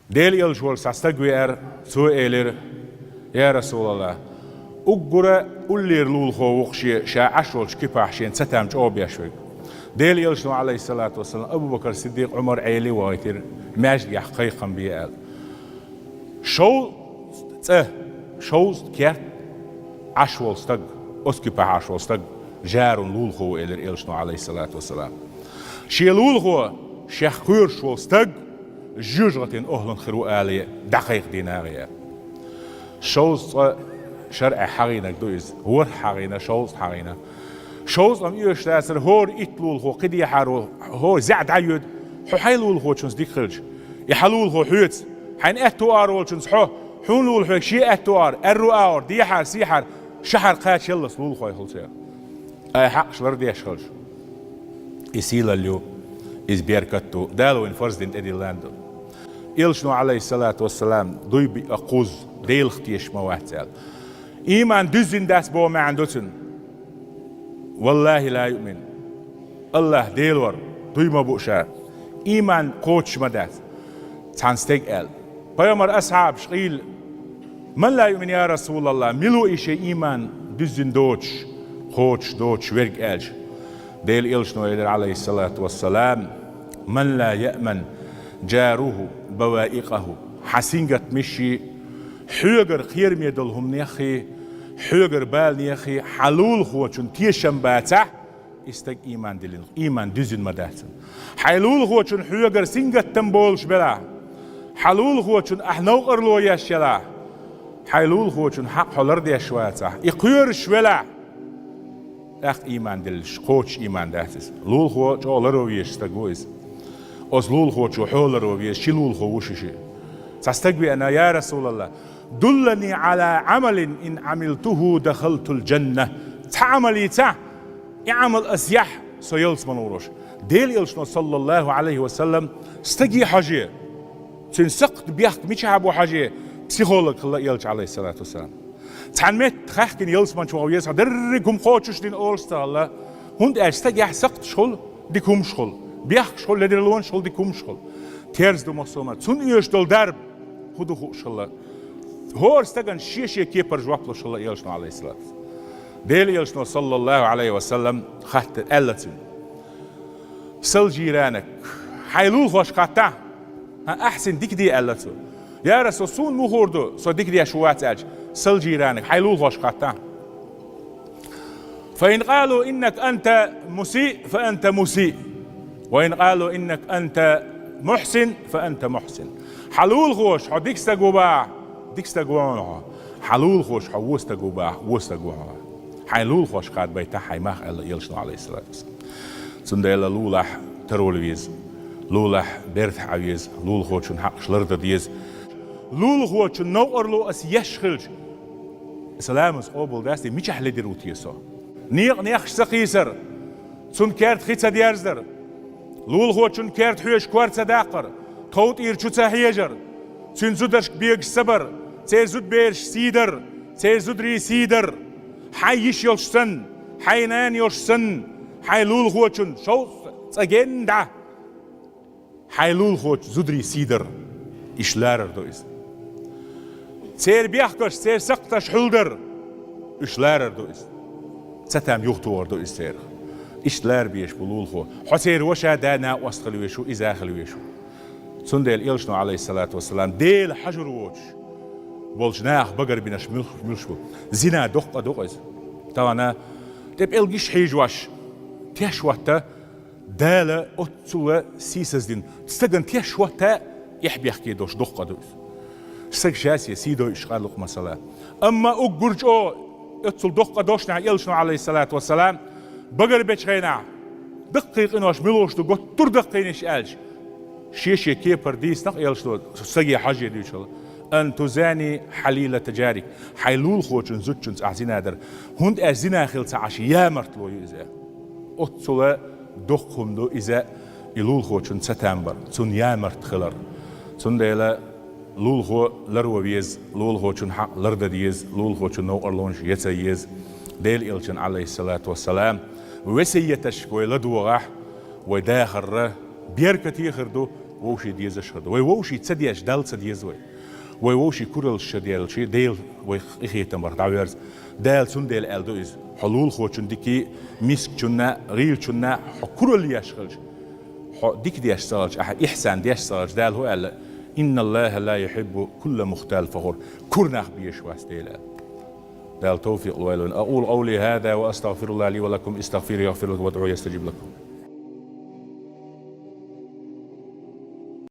ديل يلشول ساستقوير سوئيلر يا رسول الله أقرأ أولير لول خو وخشي شا عشولش كيباحشين ستامج أوبياشوي ديل يلشنو عليه الصلاة والسلام أبو بكر الصديق عمر عيلي وايتر ماجد يحقيقا بيال شو كيرت عشول استق أسكيبا عشول استق جارون لول خو إلر يلشنو عليه الصلاة والسلام شي لول خو شيخ خير شو استق جوجرتين أهلن خرو آلية دقيق دينارية شوز شرع حرينك دويز هو حرينة شوز حرينة شوز أم يشتاسر هور إتلول خو قدي حارو هو زعد عيود حو حيلول خو تشنس ديك خرج يحلول خو حيوت حين أتوار والشنس حون لول خو شيء أتوار الرؤار دي حار سيحر شهر قاش يلص لول خو يخلصير أي حق شلر ديش خرج يسيل اليو إز بيركتو دالو إن فرز دين إدي لاندو يلشنو عليه الصلاة والسلام دوي بأقوز ديل اختيش مواتل إيمان دزين داس بو ما عندوتن والله لا يؤمن الله ديلور دوي ما بوشار إيمان قوتش مدات تانستيق آل بيامر أصحاب شقيل من لا يؤمن يا رسول الله ملو إيشي إيمان دزين دوتش قوتش دوتش ورق آلش ديل يلشنو عليه الصلاة والسلام من لا يأمن جاره بوائقه حسينجت مشي حيقر خير ميدلهم نيخي حيقر بال نيخي حلول خوچون تيشم باتا استق إيمان دلين إيمان دزين مداتن حلول خوچون حيقر سينجت تنبولش بلا حلول خوچون أحنوقر لو يشلا حلول خوچون حق حلر ديشواتا إقيرش بلا اخ إيمان دلش قوش إيمان داتس لول خوچ أولرو يشتقويز أز لول خوچ وحولرو بيش شي لول خوششي تستقبي أنا يا رسول الله دلني على عمل إن عملته دخلت الجنة تعملي تا اعمل أسيح سيلس منوروش ديل يلشنو صلى الله عليه وسلم استقي حاجة تنسقت بيحك ميش عبو حاجة بسيخولك الله يلش عليه الصلاة والسلام تعمت خاكن يلس من شو يسع دركم خوتش دين أولستا الله هند استقي سقت شغل ديكم شغل بيحك شغل لدرلون شغل ديكم شغل تيرز دو مصومات سن يشتل درب خدو خوش الله هو استقن شيء كيبر جواب لش الله يلشنو عليه الصلاة ديل يلشنو صلى الله عليه وسلم خات ألتن سل جيرانك حيلول خوش قطع أحسن ديك دي ألتو يا رسول سون مخوردو سو ديك دي أشوات أج سل جيرانك حيلول خوش قطع فإن قالوا إنك أنت مسيء فأنت مسيء وإن قالوا إنك أنت محسن فأنت محسن حلول خوش حديك استقوبا ديك استقوبا حلول خوش حوستقوبا وستقوبا حلول خوش قاد بيتا حيماخ الله يلشنو عليه الصلاة والسلام سنديلا لولح ترولويز لولح بيرت عويز لول خوشن حق شلرد ديز لول خوشن نوقرلو أس يشخلج سلامس قبل داستي ميش أحلى دروتيسو نيخ سقيسر سن كارت خيتsa ديارزدر لول خوشن كارت حيش كوارت داقر توت إيرشو تحيجر سن زودرش بيج صبر تزود بيرش سيدر تزود ري سيدر حيش يلشسن حينان يلشسن حيلول خوشن شو تجندا حيلول خوش زودري سيدر إشلار دويس سير بيحكش سير سقطش حلدر إشلار دويس ستام يختور دويس سير إشلار بيش بلول خو حسير وشا دانا واسخلويشو إذا خلويشو سندل يلشنو عليه الصلاة والسلام ديل حجر ووش بولجناخ بقر بنش ملشو زنا دقة دقز تانا تب إلجيش حيجواش تيشواتا دالة أتسوة سيسزدين تستقن تيشواتا يحبي يحكي دوش دقة دوش استق جاسية سيدو إشغالق مسألة أما أقرج أو أتسل دقة دوشنا يلشنو عليه الصلاة والسلام بقر بيشغينا دقيق إنوش ملوش دو قد تر دقينش ألش شيشي كيبر ديس نق يلشنو سقي حاجة ديوش الله أن تزاني حليلة تجاري حيلول خوشن زوجن أعزين هادر هند أعزين خلص عشي يا مرتلو يزا أتسل دقهم دو إذا يلول خوشن ستامبر تون يا مرت خلر تون ديلا لول خو لرو بيز لول خوشن حق لرد ديز لول خوشن نو أرلونش يتسيز ديل إلشن عليه الصلاة والسلام وسيتش ويلدو غاح وداخر بيركتي خردو ووشي ديز شهد ووشي تسديش دال تسديز ووشي كورل شديل شي ديل وإخيت مر دعويرز دال سون ديل ألدوز حلول خوشن ديكي مسك جنا غير جنا كورل يشغلش ديك ديش سالج إحسان ديش سالج دال هو قال إن الله لا يحب كل مختال فخور كرناخ بيش واستيلا دال توفيق الويلون أقول قولي هذا وأستغفر الله لي ولكم استغفروا يغفر لكم وادعوا يستجيب لكم